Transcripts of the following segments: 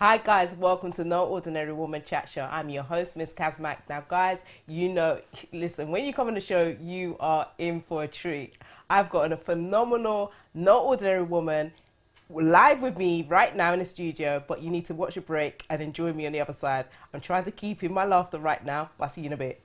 Hi guys, welcome to No Ordinary Woman Chat Show. I'm your host, Miss Kazmak. Now guys, listen, when you come on the show, you are in for a treat. I've got a phenomenal, no ordinary woman live with me right now in the studio, but you need to watch a break and enjoy me on the other side. I'm trying to keep in my laughter right now, but I'll see you in a bit.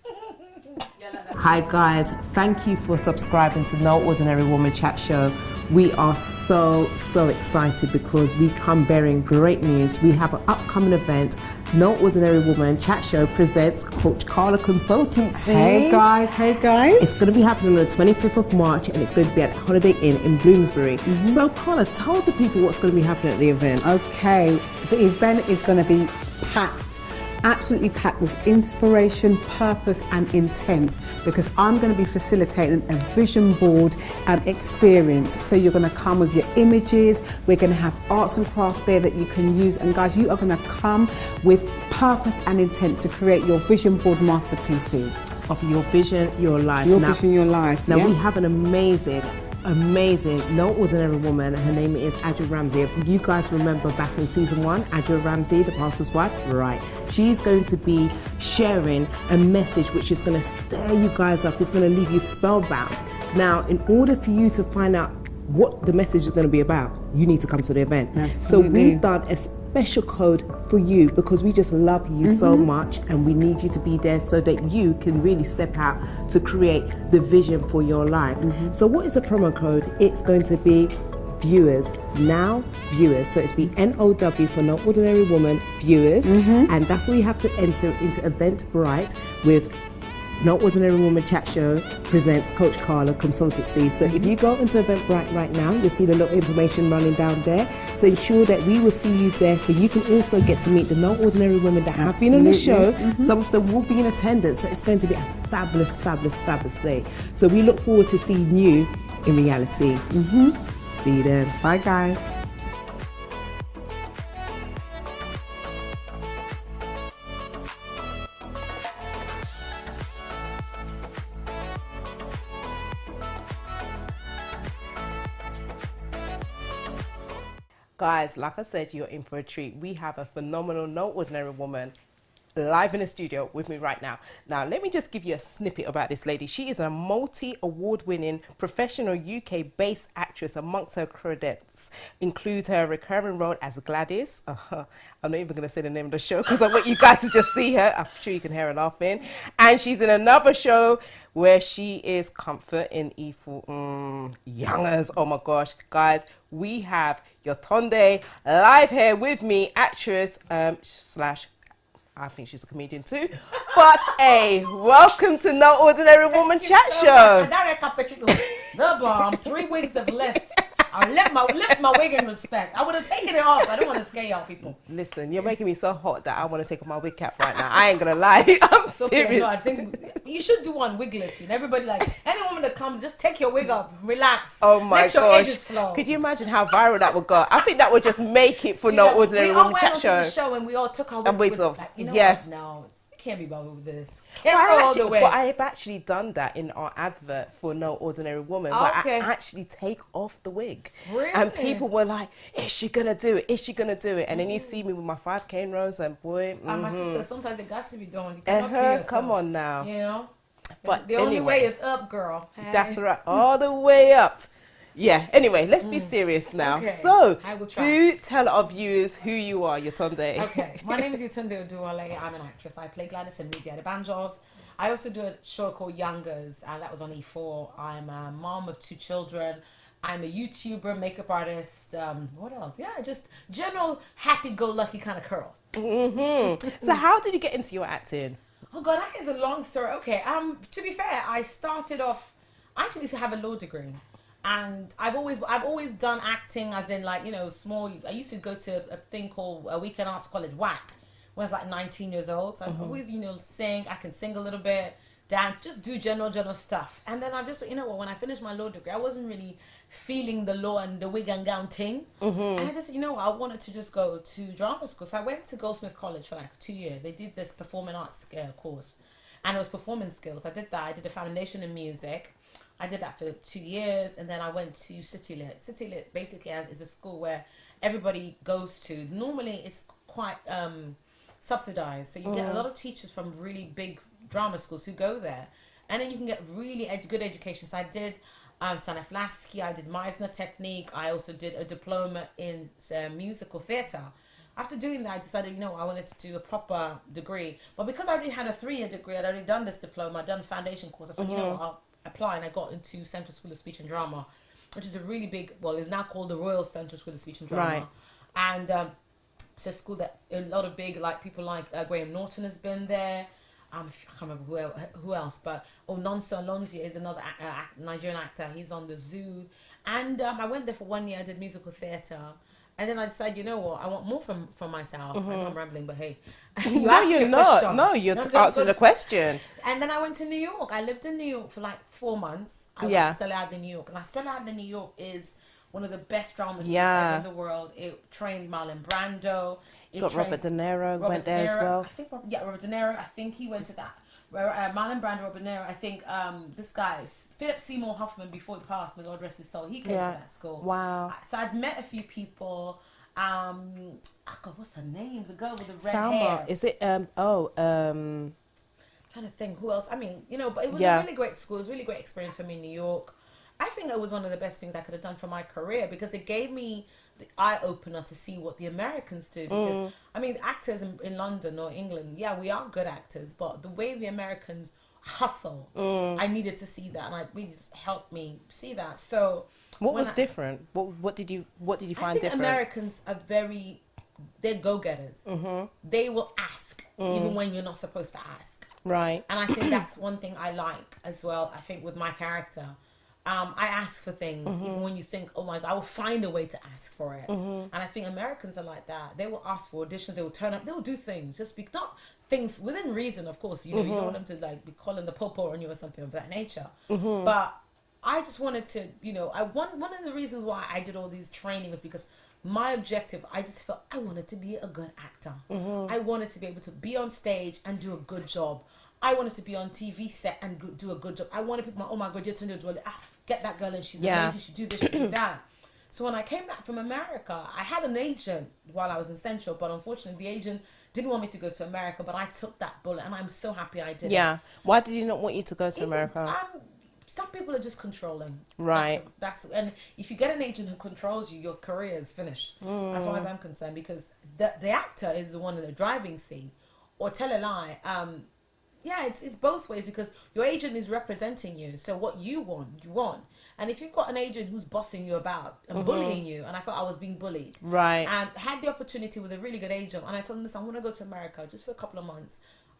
Hi guys, thank you for subscribing to No Ordinary Woman Chat Show. We are so excited because we come bearing great news. We have an upcoming event. No Ordinary Woman Chat Show presents Coach Carla Consultancy. Hey guys. It's going to be happening on the 25th of March and it's going to be at Holiday Inn in Bloomsbury. So Carla, tell the people what's going to be happening at the event. Okay, the event is going to be packed. Absolutely packed with inspiration, purpose and intent, because I'm going to be facilitating a vision board experience. So you're going to come with your images, we're going to have arts and crafts there that you can use, and guys, you are going to come with purpose and intent to create your vision board masterpieces. Of your vision, your life. Your vision, your life. Now we have an amazing, no ordinary woman. Her name is Adria Ramsey. If you guys remember back in season 1, Adria Ramsey, the pastor's wife, right? She's going to be sharing a message which is going to stir you guys up. It's going to leave you spellbound. Now, in order for you to find out what the message is going to be about, you need to come to the event. Absolutely. So we've done a special code for you because we just love you so much, and we need you to be there so that you can really step out to create the vision for your life. So what is the promo code? It's going to be viewers, now viewers. So it's be NOW for No Ordinary Woman viewers, and that's where you have to enter into Eventbrite with No Ordinary Woman Chat Show presents Coach Carla Consultancy. So if you go into Eventbrite right now, you'll see the little information running down there. So ensure that we will see you there, so you can also get to meet the No Ordinary Women that have been on the show. Some of them will be in attendance, so it's going to be a fabulous day. So we look forward to seeing you in reality. See you then. Bye guys. Guys, like I said, you're in for a treat. We have a phenomenal, no ordinary woman live in the studio with me right now. Now, let me just give you a snippet about this lady. She is a multi-award-winning professional UK-based actress. Amongst her credits include her recurring role as Gladys. I'm not even going to say the name of the show because I want you guys to just see her. I'm sure you can hear her laughing. And she's in another show where she is Comfort in Evil Youngers. Oh my gosh, guys, we have Yetunde live here with me, actress slash I think she's a comedian too. But welcome to No Ordinary Woman Chat Show. The bomb, 3 weeks of left. I lift my wig in respect. I would have taken it off. I don't want to scare y'all people. Listen, you're making me so hot that I want to take off my wig cap right now. I ain't gonna lie. I'm serious. No, I think you should do one wigless. Everybody, like, any woman that comes, just take your wig off, relax. Oh my Let your gosh. edges flow. Could you imagine how viral that would go? I think that would just make it for No Ordinary Woman Chat Show. The show and we all took our wigs off. Like, you know Yeah. what? No, it can't be bothered with this. But But I've actually done that in our advert for No Ordinary Woman, where I actually take off the wig. Really? And people were like, is she gonna do it? Is she gonna do it? And then you see me with my 5 cane rows and boy, my sister, sometimes it got to be done. You cannot kill yourself, come on now. You know? But the only way is up, girl. Hey. That's right, all the way up. Yeah, anyway, let's be serious now. Okay. So, I will try. do tell our viewers who you are, Yetunde. Okay, my name is Yetunde Oduole. I'm an actress. I play Gladys in Meet the Adebanjos. I also do a show called Youngers, and that was on E4. I'm a mom of 2 children. I'm a YouTuber, makeup artist. What else? Yeah, just general happy-go-lucky kind of girl. So, how did you get into your acting? Oh God, that is a long story. Okay, to be fair, I started off. I actually used to have a law degree. And I've always done acting, as in, like, small. I used to go to a thing called a Weekend Arts College, WAC, when I was like 19 years old. So I've always, sing. I can sing a little bit, dance, just do general stuff. And then I just, when I finished my law degree, I wasn't really feeling the law and the wig and gown thing. And I just, I wanted to just go to drama school. So I went to Goldsmiths College for like 2 years. They did this performing arts course, and it was performance skills. I did that. I did a foundation in music. I did that for 2 years, and then I went to City Lit. City Lit basically is a school where everybody goes to. Normally, it's quite subsidized. So you get a lot of teachers from really big drama schools who go there. And then you can get really good education. So I did Stanislavski, I did Meisner technique. I also did a diploma in musical theatre. After doing that, I decided, I wanted to do a proper degree. But because I already had a 3-year degree, I'd already done this diploma, I'd done foundation course. I said, I'll apply. And I got into Central School of Speech and Drama, which is a really big, it's now called the Royal Central School of Speech and Drama. Right. And it's a school that a lot of big, people like Graham Norton has been there. I can't remember who else, but Nonso Alonso is another Nigerian actor. He's on the Zoo. And I went there for 1 year, I did musical theatre. And then I decided, you know what, I want more from myself. I know I'm rambling, but hey. No, you're not. No, you're answering the question. And then I went to New York. I lived in New York for 4 months. I went to Stella Alder New York. And Stella Alder New York is one of the best drama schools ever in the world. It trained Marlon Brando. Robert De Niro went there as well. Robert De Niro. I think he went to that. Marlon Brando, Robert De Niro. I think this guy, Philip Seymour Hoffman, before he passed, may God rest his soul, he came to that school. Wow. So I'd met a few people. What's her name? The girl with the red Salma. hair. Is it? Trying to think who else. I mean, but it was a really great school. It was a really great experience for me in New York. I think it was one of the best things I could have done for my career because it gave me the eye opener to see what the Americans do. Because actors in London or England, we are good actors, but the way the Americans hustle, I needed to see that, and it really helped me see that. So, what was different? What did you find different? Americans are they're go-getters. They will ask even when you're not supposed to ask. Right. And I think that's one thing I like as well. I think with my character. I ask for things, even when you think, oh my God, I will find a way to ask for it. And I think Americans are like that. They will ask for auditions, they will turn up, they will do things, just not things within reason, of course. You don't want them to be calling the popo on you or something of that nature. But I just wanted to, one of the reasons why I did all these training was because my objective, I just felt I wanted to be a good actor. I wanted to be able to be on stage and do a good job. I wanted to be on TV set and do a good job. I wanted people, oh my God, Yetunde Oduole, get that girl and she's amazing, she do this, she do that. So when I came back from America, I had an agent while I was in Central, but unfortunately the agent didn't want me to go to America, but I took that bullet and I'm so happy I did. Yeah. Why did he not want you to go to America? Some people are just controlling. Right. And if you get an agent who controls you, your career is finished. As far as I'm concerned, because the actor is the one in the driving seat. Or tell a lie. It's both ways because your agent is representing you. So what you want. And if you've got an agent who's bossing you about and bullying you, and I thought I was being bullied. Right. And had the opportunity with a really good agent, and I told them, listen, I want to go to America just for a couple of months.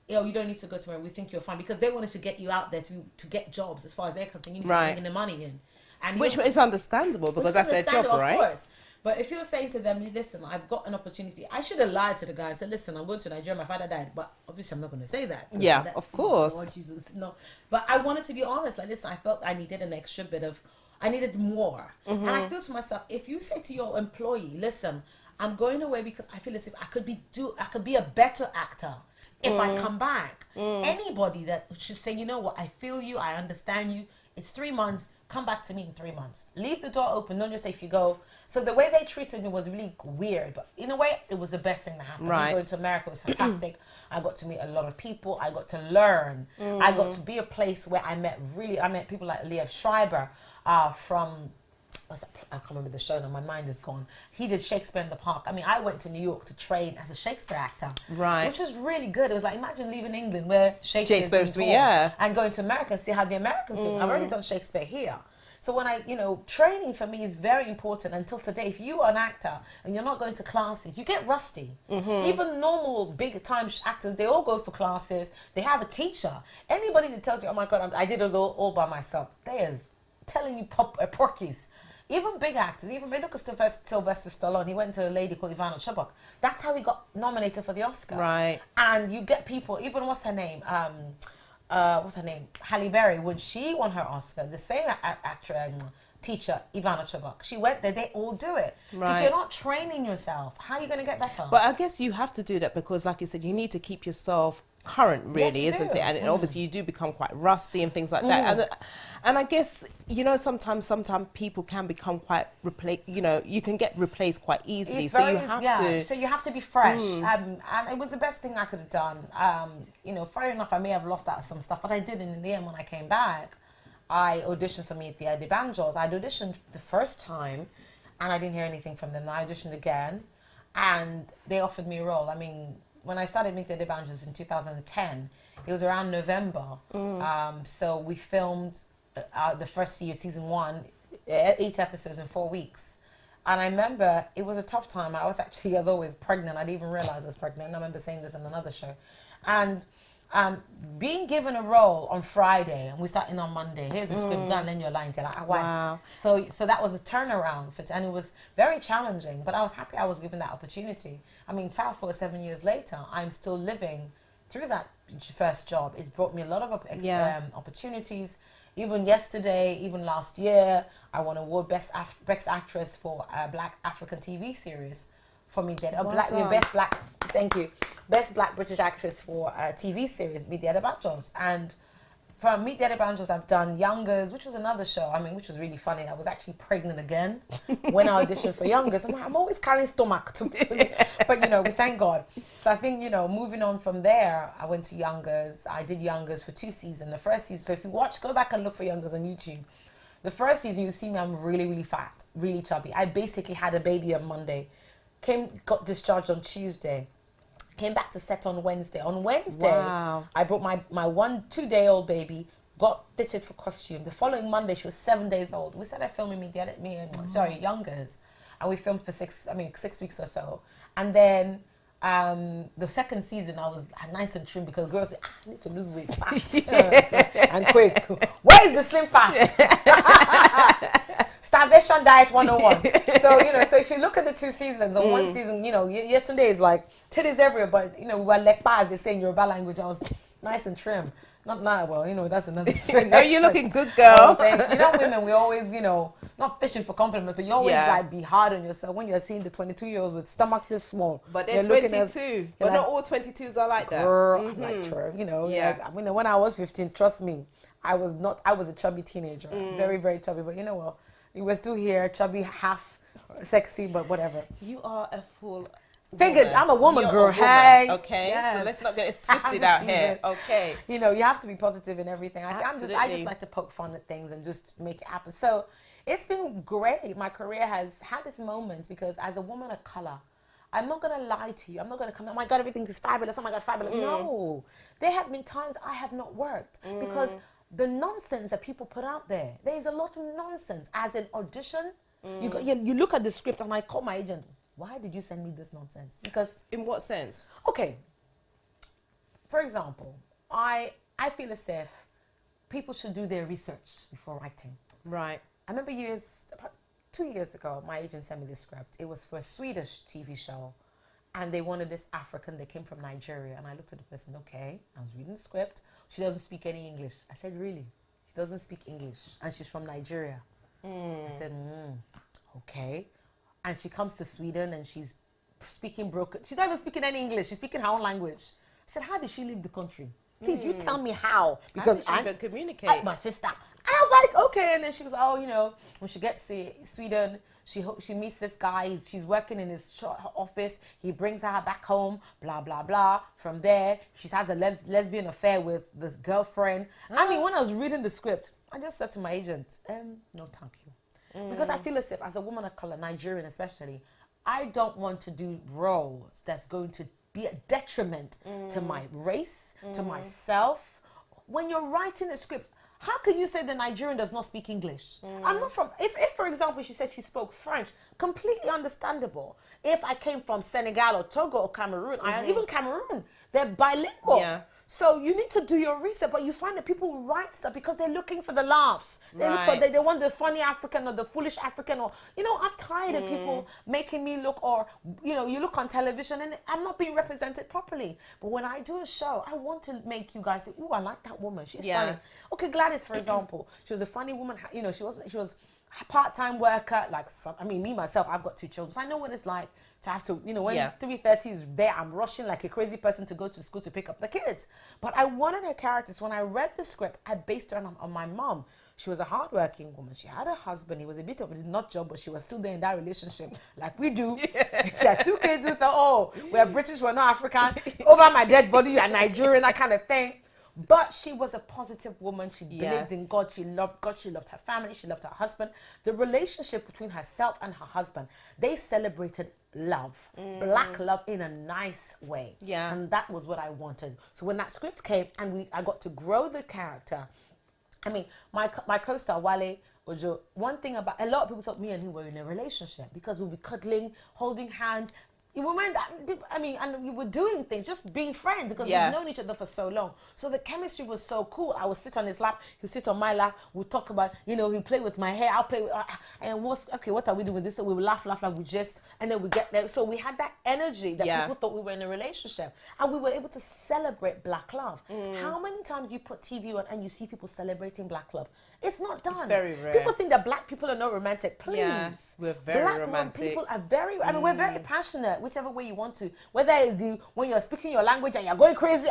You don't need to go to America. We think you're fine. Because they wanted to get you out there to get jobs as far as they're concerned. You need to bring the money in. And which is understandable because that's their job, right? Of course. But if you're saying to them, listen, I've got an opportunity. I should have lied to the guy and said, listen, I'm going to Nigeria. My father died. But obviously, I'm not going to say that. Yeah, of course. Lord Jesus, no. But I wanted to be honest. Listen, I felt I needed an extra bit of, I needed more. And I feel to myself, if you say to your employee, listen, I'm going away because I feel as if I could be a better actor if I come back. Anybody that should say, you know what, I feel you, I understand you. It's 3 months. Come back to me in 3 months. Leave the door open. Don't just say if you go. So the way they treated me was really weird. But in a way, it was the best thing that happened. Right. Going to America was fantastic. I got to meet a lot of people. I got to learn. I got to be a place where I met people like Liev Schreiber from... I can't remember the show now, my mind is gone. He did Shakespeare in the Park. I mean, I went to New York to train as a Shakespeare actor. Right. Which was really good. It was like, imagine leaving England where Shakespeare's been taught, and going to America and see how the Americans do. I've already done Shakespeare here. So when training for me is very important until today. If you are an actor and you're not going to classes, you get rusty. Even normal big time actors, they all go for classes. They have a teacher. Anybody that tells you, oh my God, I did it all by myself, they are telling you porkies. Even big actors, even look at Sylvester Stallone. He went to a lady called Ivana Chubbuck. That's how he got nominated for the Oscar. Right. And you get people, even what's her name, Halle Berry, when she won her Oscar, the same teacher, Ivana Chubbuck, she went there, they all do it. Right. So if you're not training yourself, how are you going to get better? But I guess you have to do that because, like you said, you need to keep yourself current, really, Yes, we isn't do. it? And obviously you do become quite rusty and things like that. And I guess, you know, sometimes people can become quite you can get replaced quite easily. It's So very, you have to. So you have to be fresh. And it was the best thing I could have done. You know, fair enough, I may have lost out some stuff, but I did. And in the end, when I came back, I auditioned for Meet the Adebanjos. I'd auditioned the first time, and I didn't hear anything from them. I auditioned again, and they offered me a role. I mean, when I started Meet the Adebanjos in 2010, it was around November. So we filmed the first season 1, 8 episodes in 4 weeks. And I remember it was a tough time. I was actually, as always, pregnant. I didn't even realize I was pregnant. I remember saying this in another show. And being given a role on Friday, and we starting on Monday. Here's the script, go and learn your lines. You're like, wow. So that was a turnaround and it was very challenging. But I was happy I was given that opportunity. I mean, fast forward 7 years later, I'm still living through that first job. It's brought me a lot of opportunities. Even yesterday, even last year, I won award Best Actress for a Black African TV series. For me, Best Black British Actress for a TV series, Meet the Adebanjos. And from Meet the Adebanjos, I've done Youngers, which was another show, which was really funny. I was actually pregnant again when I auditioned for Youngers. I'm always carrying stomach, but, you know, we thank God. So I think, you know, moving on from there, I went to Youngers. I did Youngers for 2 seasons. The first season, so if you go back and look for Youngers on YouTube. The first season, you see me, I'm really, really fat, really chubby. I basically had a baby on Monday. Got discharged on Tuesday. Came back to set on Wednesday. On Wednesday, I brought my 2-day-old baby, got fitted for costume. The following Monday, she was 7 days old. We started filming Youngers. And we filmed for 6 weeks or so. And then the second season, I was nice and trim because girls said, I need to lose weight fast and quick. Where is the slim fast? Starvation diet 101. So, you know, so if you look at the 2 seasons, on one season, you know, Yetunde is like titties everywhere, but, you know, we were lekpa, as they say in Yoruba language. I was nice and trim. Not now, well, you know, that's another thing. No, you're looking good, girl. You know, women, we always, you know, not fishing for compliments, but you always like be hard on yourself when you're seeing the 22-year-olds with stomachs this small. But they're 22. But not all 22s are like that. Girl, like, true, you know, when I was 15, trust me, I was a chubby teenager, very, very chubby. But you know what? You were still here, chubby, half sexy, but whatever. You are a full woman. I'm a woman, You're girl. A woman. Hey. Okay. Yes. So let's not get it twisted out here. Okay. You know, you have to be positive in everything. I just like to poke fun at things and just make it happen. So it's been great. My career has had its moments because as a woman of color, I'm not going to lie to you. I'm not going to come, oh my God, everything is fabulous. Oh my God, fabulous. No. There have been times I have not worked because the nonsense that people put out there is a lot of nonsense. As an audition, you look at the script and I call my agent, why did you send me this nonsense? Because in what sense? Okay. For example, I feel as if people should do their research before writing. Right. I remember about 2 years ago, my agent sent me this script. It was for a Swedish TV show. And they wanted this African. They came from Nigeria. And I looked at the person, okay. I was reading the script. She doesn't speak any English. I said, really? She doesn't speak English. And she's from Nigeria. I said, okay. And she comes to Sweden and she's speaking broken. She's not even speaking any English. She's speaking her own language. I said, how did she leave the country? Please, you tell me how. Because I can communicate. My sister. And I was like, okay. And then she was, oh, you know, when she gets to Sweden, she meets this guy. She's working in his office. He brings her back home, blah, blah, blah. From there, she has a lesbian affair with this girlfriend. I mean, when I was reading the script, I just said to my agent, no, thank you. Because I feel as if, as a woman of color, Nigerian especially, I don't want to do roles that's going to be a detriment to my race, to myself. When you're writing a script, how can you say the Nigerian does not speak English? I'm not from, if for example, she said she spoke French, completely understandable. If I came from Senegal or Togo or Cameroon, even Cameroon, they're bilingual. Yeah. So you need to do your research, but you find that people write stuff because they're looking for the laughs. They look for, they want the funny African or the foolish African, or, you know, I'm tired of people making me look, or, you know, you look on television and I'm not being represented properly. But when I do a show, I want to make you guys say, ooh, I like that woman. She's funny. Okay, Gladys, for example, she was a funny woman. You know, she was part-time worker, like some, I mean, me myself, I've got 2 children, so I know what it's like to have to, you know, when 3:30 is there, I'm rushing like a crazy person to go to school to pick up the kids. But I wanted her characters. When I read the script, I based her on my mom. She was a hardworking woman. She had a husband. He was a bit of a nut job, but she was still there in that relationship, like we do. She had 2 kids with her. Oh, we're British, we're not African. Over my dead body, you're Nigerian, that kind of thing. But she was a positive woman. She believed in God. She loved God. She loved her family. She loved her husband. The relationship between herself and her husband, they celebrated love, black love in a nice way. Yeah. And that was what I wanted. So when that script came and I got to grow the character, I mean, my co-star, Wale Ojo, one thing about, a lot of people thought me and him were in a relationship because we'd be cuddling, holding hands. And we were doing things, just being friends because we've known each other for so long. So the chemistry was so cool. I would sit on his lap, he'd sit on my lap, we'd talk about, you know, he'd play with my hair, I'll play with, and what are we doing with this? So we would laugh, we just, and then we get there. So we had that energy that people thought we were in a relationship. And we were able to celebrate black love. How many times you put TV on and you see people celebrating black love? It's not done. It's very rare. People think that black people are not romantic. Please. Yeah, we're very romantic. Black people are very, I mean, we're very passionate, whichever way you want to. Whether it's when you're speaking your language and you're going crazy,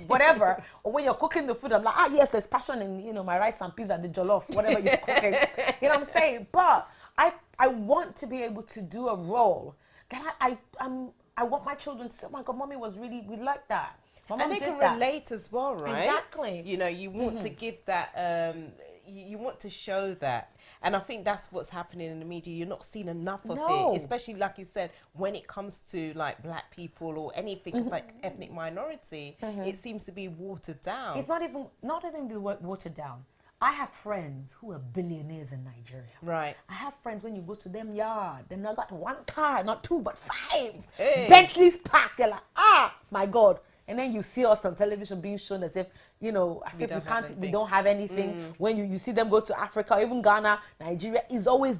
whatever, or when you're cooking the food, I'm like, yes, there's passion in, you know, my rice and peas and the jollof, whatever you're cooking. You know what I'm saying? But I want to be able to do a role that I want my children to say, oh my God, mommy was really, we like that. And they can relate as well, right? Exactly. You know, you want to give that, you want to show that. And I think that's what's happening in the media. You're not seeing enough of it, especially like you said, when it comes to like black people or anything like ethnic minority, it seems to be watered down. It's not even the word watered down. I have friends who are billionaires in Nigeria. Right. I have friends when you go to them yard, they've not got 1 car, not 2, but 5. Hey. Bentleys parked. They're like, my God. And then you see us on television being shown as if, you know, as if we don't have anything. When you see them go to Africa, even Ghana, Nigeria, is always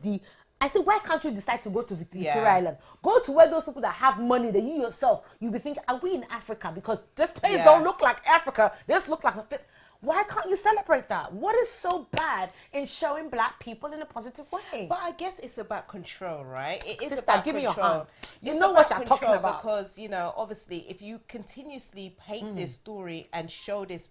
I say, why can't you decide to go to Victoria Island? Go to where those people that have money, that you yourself, you'll be thinking, are we in Africa? Because this place don't look like Africa. This looks like a fit. Why can't you celebrate that? What is so bad in showing black people in a positive way? But I guess it's about control, right? It is Sister, about give control. me your hand. You It's know what about you're talking control about. Because, you know, obviously, if you continuously paint this story and show this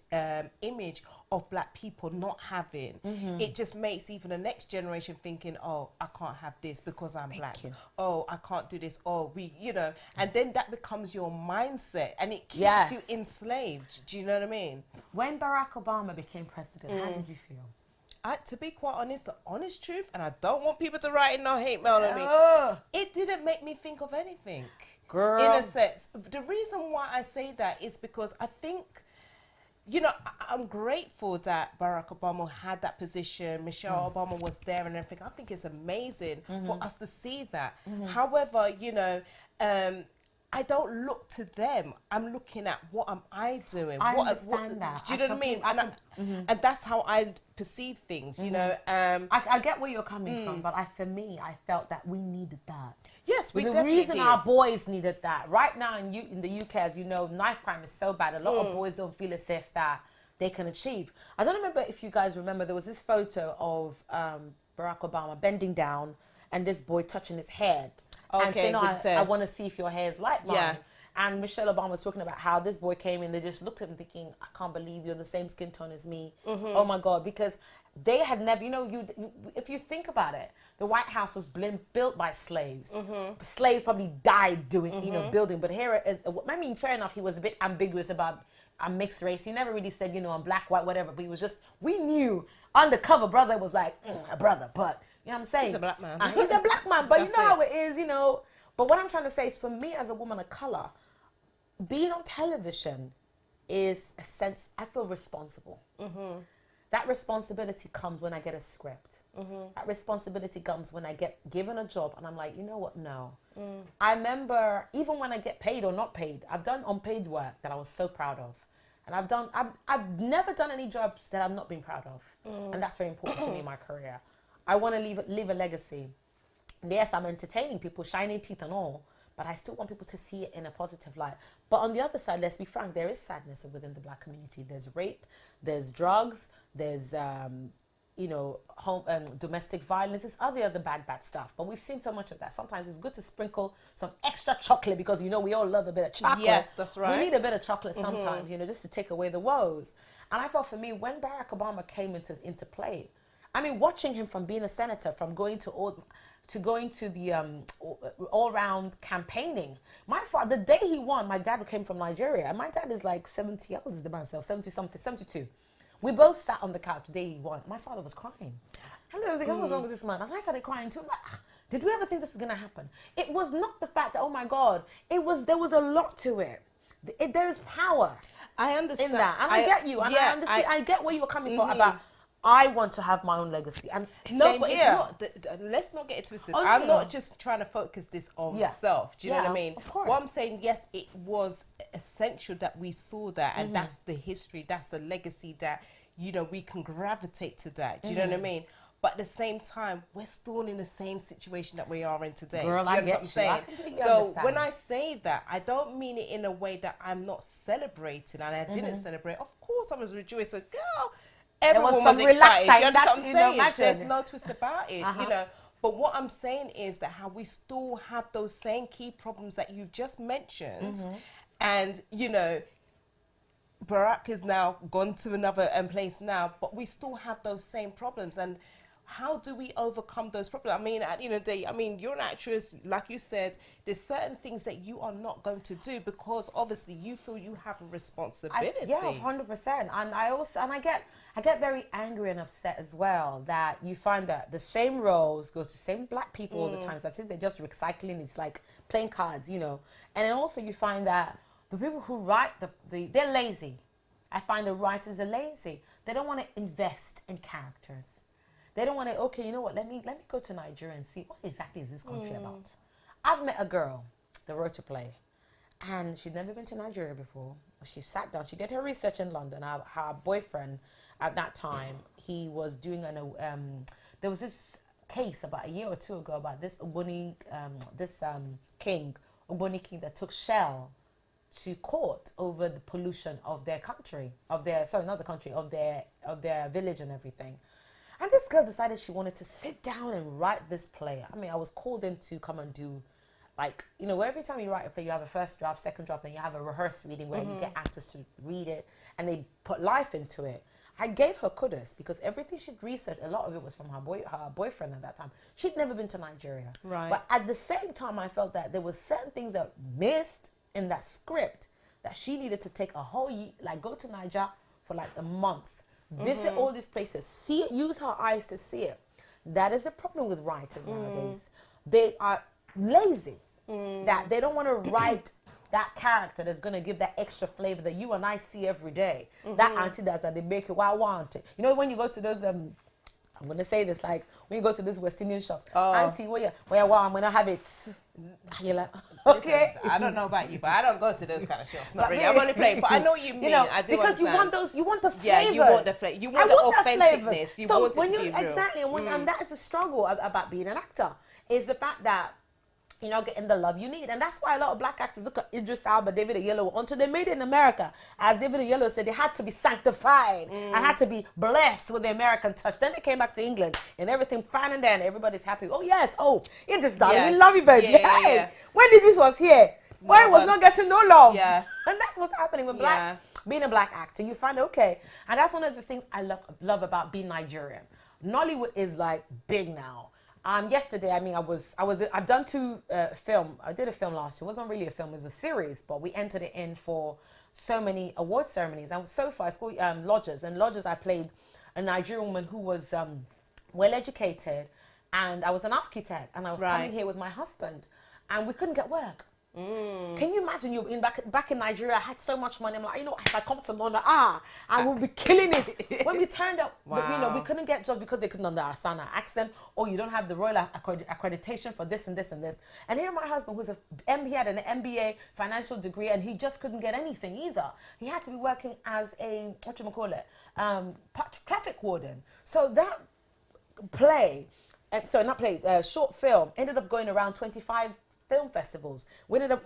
image of black people not having, it just makes even the next generation thinking, oh, I can't have this because I'm black. Oh, I can't do this. Oh, you know, and then that becomes your mindset and it keeps you enslaved. Do you know what I mean? When Barack Obama became president, how did you feel? To be quite honest, the honest truth, and I don't want people to write in no hate mail on me, it didn't make me think of anything. Girl. In a sense. The reason why I say that is because I think, you know, I'm grateful that Barack Obama had that position, Michelle Obama was there and everything. I think it's amazing for us to see that. However, you know, I don't look to them. I'm looking at what am I doing. I understand that. Do you know what I mean? And that's how I perceive things, you know. I get where you're coming from, but for me, I felt that we needed that. Yes, we the definitely reason did. our boys needed that. Right now in the UK, as you know, knife crime is so bad. A lot of boys don't feel as if that they can achieve. I don't remember if you guys remember, there was this photo of Barack Obama bending down and this boy touching his head. And saying, I want to see if your hair is like mine. Yeah. And Michelle Obama was talking about how this boy came in, they just looked at him thinking, I can't believe you're the same skin tone as me. Oh my God, because they had never, you know, if you think about it, the White House was built by slaves. Slaves probably died doing, you know, building. But here is, I mean, fair enough, he was a bit ambiguous about a mixed race. He never really said, you know, I'm black, white, whatever. But he was just, we knew, undercover brother was like, a brother, but, you know what I'm saying? He's a black man. He's a black man, but you know how it is, you know. But what I'm trying to say is, for me as a woman of color, being on television is a sense, I feel responsible. That responsibility comes when I get a script. That responsibility comes when I get given a job and I'm like, you know what, no. I remember, even when I get paid or not paid, I've done unpaid work that I was so proud of. And I've never done any jobs that I've not been proud of. And that's very important to me in my career. I want to leave a legacy. Yes, I'm entertaining people, shining teeth and all, but I still want people to see it in a positive light. But on the other side, let's be frank, there is sadness within the black community. There's rape, there's drugs, there's you know, home domestic violence. It's other bad stuff. But we've seen so much of that. Sometimes it's good to sprinkle some extra chocolate because, you know, we all love a bit of chocolate. Yes, that's right. We need a bit of chocolate sometimes, you know, just to take away the woes. And I thought for me, when Barack Obama came into play, I mean, watching him from being a senator, from going to the all-round campaigning. My father, the day he won, my dad came from Nigeria, and my dad is like 70, how old is the man self? 70-something, 72. We both sat on the couch the day he won. My father was crying. I was like, what's wrong with this man? And I started crying too. I'm like, did we ever think this was going to happen? It was not the fact that, oh my God, there was a lot to it. There's power. I understand in that. And I get you. And I understand. I get where you were coming from about, I want to have my own legacy. And no, but it's not. Let's not get it twisted. I'm not just trying to focus this on self. Do you know what I mean? Of course. What I'm saying, yes, it was essential that we saw that, and that's the history. That's the legacy that, you know, we can gravitate to that. Do you know what I mean? But at the same time, we're still in the same situation that we are in today. Girl, do you I know get what I'm saying? So understand. When I say that, I don't mean it in a way that I'm not celebrating, and I didn't celebrate. Of course, I was rejoicing. Girl, everyone was excited. You understand what I'm saying? There's no twist about it, you know. But what I'm saying is that how we still have those same key problems that you've just mentioned, and, you know, Barack is now gone to another place now, but we still have those same problems. And how do we overcome those problems? I mean, at the end of the day, I mean, you're an actress, like you said, there's certain things that you are not going to do because obviously you feel you have a responsibility. Yeah, 100%. And I get very angry and upset as well that you find that the same roles go to the same black people all the time. So I think they're just recycling. It's like playing cards, you know. And then also you find that the people who write they're lazy. I find the writers are lazy. They don't want to invest in characters. They don't want to, okay, you know what, let me go to Nigeria and see what exactly is this country about. I've met a girl that wrote a play, and she'd never been to Nigeria before. She sat down, she did her research in London. Her boyfriend at that time, he was doing there was this case about a year or two ago about this Ogboni, king that took shell to court over the pollution of their country, of their village and everything. And this girl decided she wanted to sit down and write this play. I mean, I was called in to come and do, like, you know, every time you write a play, you have a first draft, second draft, and you have a rehearsed reading where you get actors to read it and they put life into it. I gave her kudos because everything she'd researched, a lot of it was from her boyfriend at that time. She'd never been to Nigeria. Right. But at the same time, I felt that there was certain things that missed in that script that she needed to take a whole year, like go to Nigeria for like a month, visit all these places, see it, use her eyes to see it. That is the problem with writers nowadays. They are lazy, that they don't want to write that character that's going to give that extra flavor that you and I see every day. That auntie that they make it, well, I want it. You know, when you go to those, I'm going to say this, like, when you go to these West Indian shops, auntie, well, I'm going to have it. You're like, okay. Listen, I don't know about you, but I don't go to those kind of shops. Not really. I'm only playing, but I know what you mean. You know, I do because understand. you want the flavors. Yeah, you want the flavor. You want the authenticness. You want it to be real. Exactly, and that is the struggle about being an actor, is the fact that you're not getting the love you need. And that's why a lot of black actors look at Idris Elba, David Oyelowo, until they made it in America. As David Oyelowo said, they had to be sanctified and had to be blessed with the American touch. Then they came back to England and everything fine and then everybody's happy. Oh yes, Idris, darling, we love you, baby. Yeah. When Idris was here, why was not getting no love? Yeah. And that's what's happening with being a black actor. You find, okay, and that's one of the things I love about being Nigerian. Nollywood is like big now. Yesterday, I mean, I've done I did a film last year. It wasn't really a film, it was a series, but we entered it in for so many award ceremonies. And so far, it's called Lodgers. And Lodgers, I played a Nigerian woman who was well educated, and I was an architect, and I was coming here with my husband, and we couldn't get work. Can you imagine back in Nigeria? I had so much money. I'm like, you know, if I come to London, I will be killing it. When we turned up, you know, we couldn't get jobs because they couldn't understand our accent, or you don't have the royal accreditation for this and this and this. And here my husband, he had an MBA financial degree, and he just couldn't get anything either. He had to be working as a traffic warden. So that play, short film ended up going around 25 film festivals.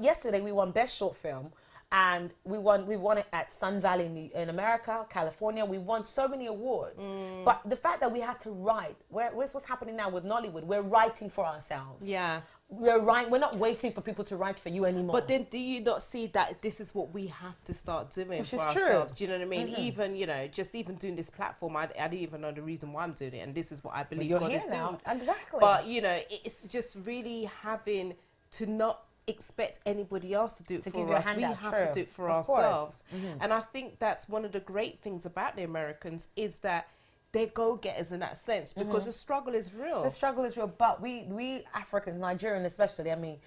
Yesterday we won Best Short Film, and we won it at Sun Valley in America, California. We won so many awards. But the fact that we had to write, where's what's happening now with Nollywood? We're writing for ourselves. Yeah. We're not waiting for people to write for you anymore. But then do you not see that this is what we have to start doing Which for is ourselves? true. Do you know what I mean? Even, just even doing this platform, I didn't even know the reason why I'm doing it. And this is what I believe you're God here is now. doing. Exactly. But, it's just really having to not expect anybody else to do it To give for you a us. We handout, have true. to do it for Of course. ourselves. And I think that's one of the great things about the Americans is that they're go-getters in that sense, because the struggle is real. The struggle is real, but we Africans, Nigerian especially, I mean,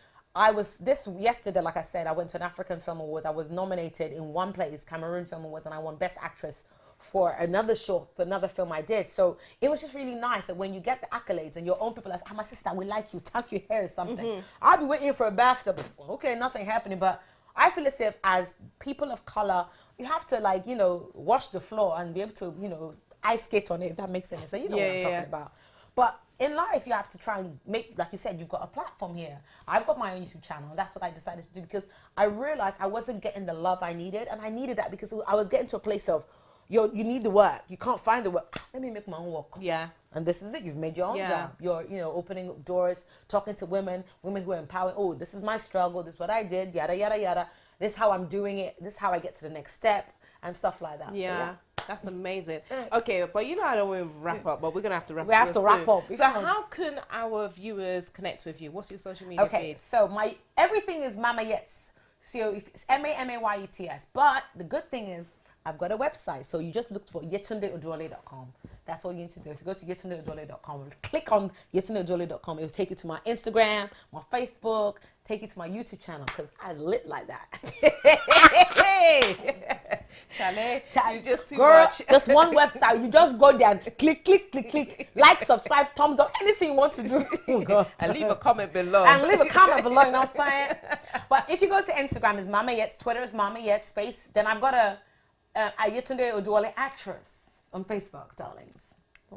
yesterday, like I said, I went to an African Film Awards. I was nominated in one place, Cameroon Film Awards, and I won Best Actress for another film I did. So it was just really nice that when you get the accolades and your own people are like, my sister, we like you, tuck your hair or something. I'll be waiting for a BAFTA. Okay, nothing happening, but I feel as if as people of color, you have to wash the floor and be able to, ice skate on it, if that makes sense. So you know what I'm talking about. But in life, you have to try and make, like you said, you've got a platform here. I've got my own YouTube channel. That's what I decided to do because I realized I wasn't getting the love I needed. And I needed that because I was getting to a place of, you need the work. You can't find the work. Let me make my own work. Yeah. And this is it. You've made your own job. You're, opening doors, talking to women who are empowered. Oh, this is my struggle. This is what I did. Yada, yada, yada. This is how I'm doing it. This is how I get to the next step and stuff like that. Yeah. So, that's amazing. Okay, but I don't want to wrap up, but we're going to have to wrap up. We have to wrap up. So how can our viewers connect with you? What's your social media feed? So everything is MAMAYETS. So it's MAMAYETS. But the good thing is I've got a website. So you just look for YetundeOduole.com. That's all you need to do. If you go to YetundeOduole.com, click on YetundeOduole.com, it will take you to my Instagram, my Facebook, take you to my YouTube channel because I lit like that. Charlie, you just too Girl, much. just one website. You just go there and click, click, click, click, like, subscribe, thumbs up, anything you want to do. Oh God. And leave a comment below. And leave a comment below, you know what I'm saying? But if you go to Instagram, it's MAMAYETS, Twitter is MAMAYETS, then I've got a Yetunde Oduole actress on Facebook, darlings.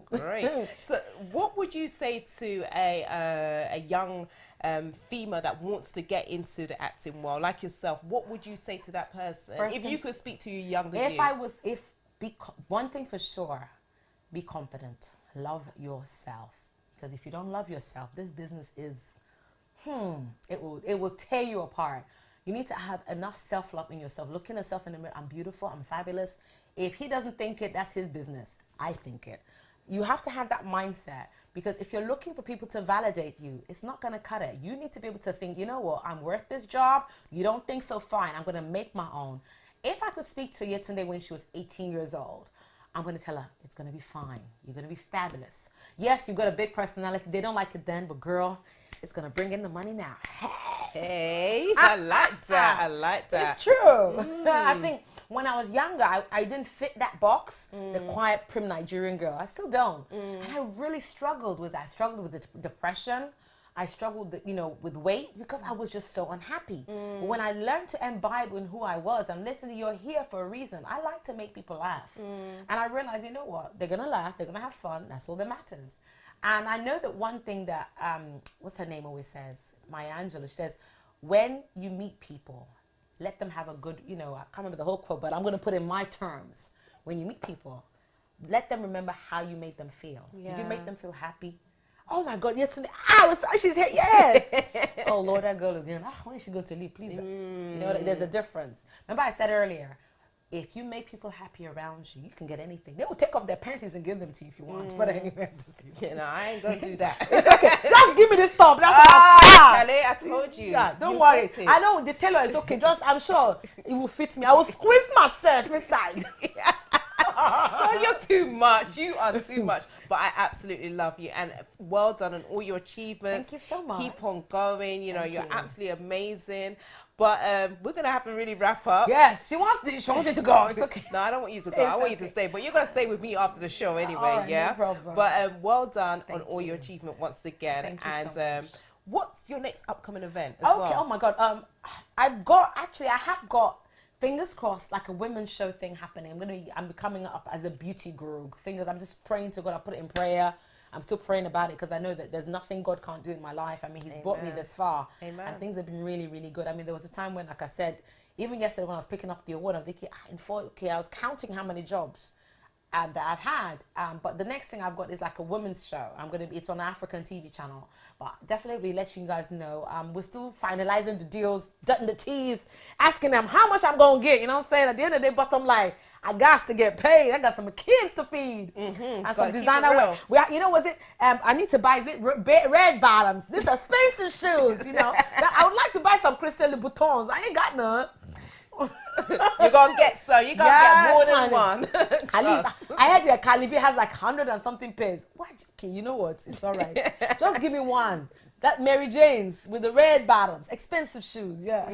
Great. So what would you say to a young female that wants to get into the acting world, like yourself? What would you say to that person? If you could speak to your younger you. One thing for sure, be confident. Love yourself. Because if you don't love yourself, this business is, it will tear you apart. You need to have enough self-love in yourself. Looking at yourself in the mirror, I'm beautiful, I'm fabulous. If he doesn't think it, that's his business. I think it. You have to have that mindset because if you're looking for people to validate you, it's not going to cut it. You need to be able to think, you know what, I'm worth this job. You don't think so, fine. I'm going to make my own. If I could speak to Yetunde when she was 18 years old, I'm going to tell her, it's going to be fine. You're going to be fabulous. Yes, you've got a big personality. They don't like it then, but girl, it's going to bring in the money now. Hey, I like that. I like that. It's true. I think when I was younger, I didn't fit that box, the quiet, prim Nigerian girl. I still don't. And I really struggled with that. I struggled with the depression. I struggled, with weight because I was just so unhappy. But when I learned to imbibe in who I was and listen, you're here for a reason. I like to make people laugh. And I realized, you know what? They're going to laugh. They're going to have fun. That's all that matters. And I know that one thing that, what's her name always says? Maya Angelou, she says, when you meet people, let them have a good, I can't remember the whole quote, but I'm going to put in my terms. When you meet people, let them remember how you made them feel. Did you make them feel happy? Oh my God, Yetunde, she's here, yes. Oh Lord, that girl again. When is she going to leave? Please. There's a difference. Remember I said earlier, if you make people happy around you, you can get anything. They will take off their panties and give them to you if you want. But anyway, I'm just teasing. I ain't going to do that. It's okay. Just give me this top. That's Charlie, I told you. Yeah, don't worry. I know the tailor is okay. I'm sure it will fit me. I will squeeze myself inside. No, you're too much. You are too much. But I absolutely love you. And well done on all your achievements. Thank you so much. Keep on going. You're absolutely amazing. But we're going to have to really wrap up. Yes, she wants you to go. It's okay. No, I don't want you to go. I want you to stay. But you're going to stay with me after the show anyway, right, yeah? No problem. But well done on all your achievement once again. Thank you so much. What's your next upcoming event as well? Okay, oh my God. I have got, fingers crossed, like a women's show thing happening. I'm coming up as a beauty guru. I'm just praying to God. I put it in prayer. I'm still praying about it because I know that there's nothing God can't do in my life. I mean, he's brought me this far. Amen. And things have been really, really good. I mean, there was a time when, like I said, even yesterday when I was picking up the award, I'm thinking, I was counting how many jobs that I've had, but the next thing I've got is like a women's show. It's on an African TV channel, but definitely letting you guys know, we're still finalizing the deals, dotting the T's, asking them how much I'm gonna get, you know what I'm saying? At the end of the day, bottom line, I got to get paid. I got some kids to feed, and some designer wear. You know, I need to buy, red bottoms, these expensive shoes, you know. I would like to buy some Christian Louboutins. I ain't got none. You're gonna get get more than one. At least I heard that Calibi has like 100 and something pairs. What? Okay, you know what? It's all right. Just give me one. That Mary Jane's with the red bottoms, expensive shoes. Yeah.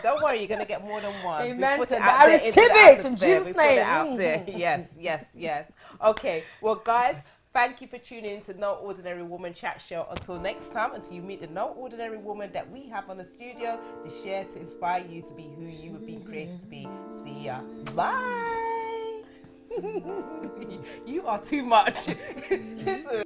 Don't worry, you're gonna get more than one. Amen. We put it I receive it in Jesus' name. Out there. Yes, yes, yes. Okay. Well, guys, thank you for tuning in to No Ordinary Woman Chat Show. Until next time, until you meet the no ordinary woman that we have on the studio to share, to inspire you to be who you have been created to be. See ya. Bye. You are too much. Listen.